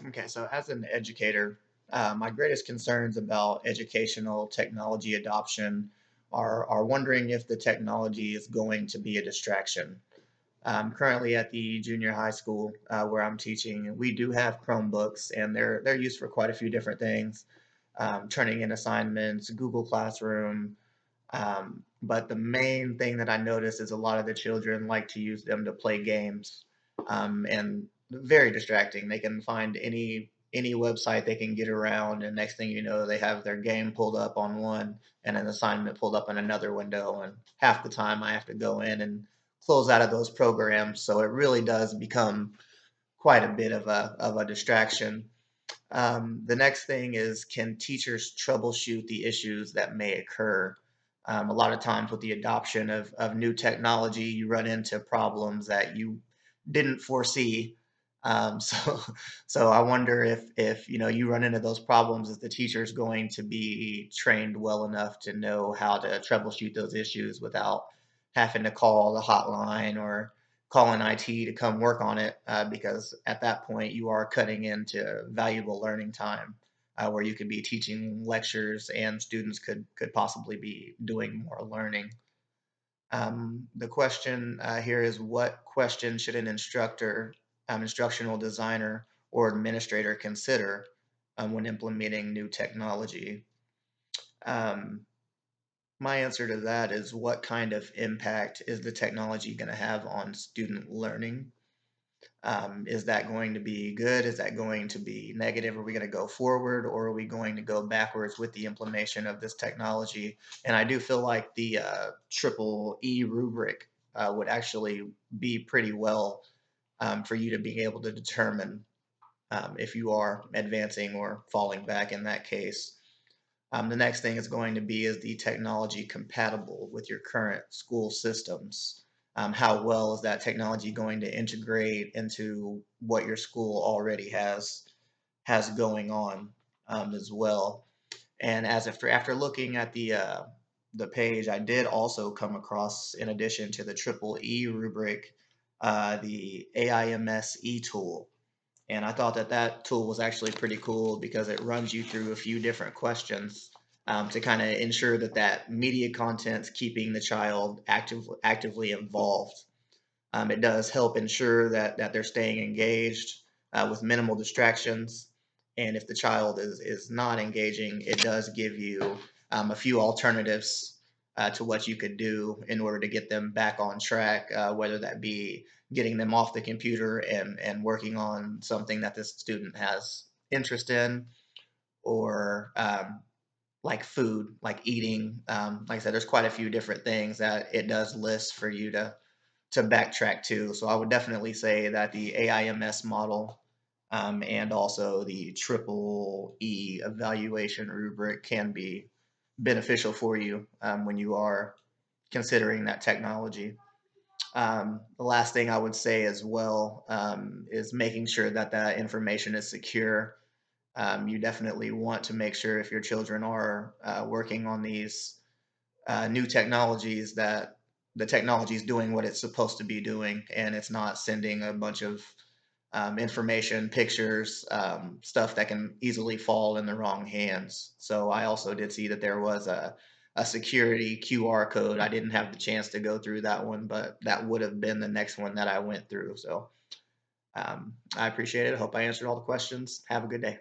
Okay, so as an educator, my greatest concerns about educational technology adoption are wondering if the technology is going to be a distraction. Currently at the junior high school where I'm teaching, we do have Chromebooks, and they're used for quite a few different things, turning in assignments, Google Classroom. But the main thing that I notice is a lot of the children like to use them to play games, and very distracting. They can find any website they can get around, and next thing you know, they have their game pulled up on one and an assignment pulled up in another window. And half the time, I have to go in and close out of those programs. So it really does become quite a bit of a distraction. The next thing is, can teachers troubleshoot the issues that may occur? A lot of times with the adoption of new technology, you run into problems that you didn't foresee. So, so I wonder if you run into those problems, is the teachers going to be trained well enough to know how to troubleshoot those issues without having to call the hotline or calling IT to come work on it, because at that point you are cutting into valuable learning time, where you could be teaching lectures and students could possibly be doing more learning. The question here is, what question should an instructor, instructional designer, or administrator consider when implementing new technology? Um, my answer to that is, what kind of impact is the technology going to have on student learning? Is that going to be good? Is that going to be negative? Are we going to go forward, or are we going to go backwards with the implementation of this technology? And I do feel like the triple E rubric would actually be pretty well for you to be able to determine if you are advancing or falling back in that case. The next thing is going to be, is the technology compatible with your current school systems? How well is that technology going to integrate into what your school already has going on, as well? And as after looking at the page, I did also come across, in addition to the triple E rubric, the AIMS E tool. And I thought that that tool was actually pretty cool because it runs you through a few different questions, to kind of ensure that that media content's keeping the child actively involved. It does help ensure that they're staying engaged with minimal distractions. And if the child is not engaging, it does give you a few alternatives to what you could do in order to get them back on track, whether that be getting them off the computer and working on something that this student has interest in, or like food, like eating. Like I said, there's quite a few different things that it does list for you to backtrack to. So I would definitely say that the AIMS model, and also the triple E evaluation rubric can be beneficial for you when you are considering that technology. The last thing I would say as well, is making sure that that information is secure. You definitely want to make sure, if your children are working on these new technologies, that the technology is doing what it's supposed to be doing, and it's not sending a bunch of information, pictures, stuff that can easily fall in the wrong hands. So I also did see that there was a security QR code. I didn't have the chance to go through that one, but that would have been the next one that I went through. So I appreciate it. I hope I answered all the questions. Have a good day.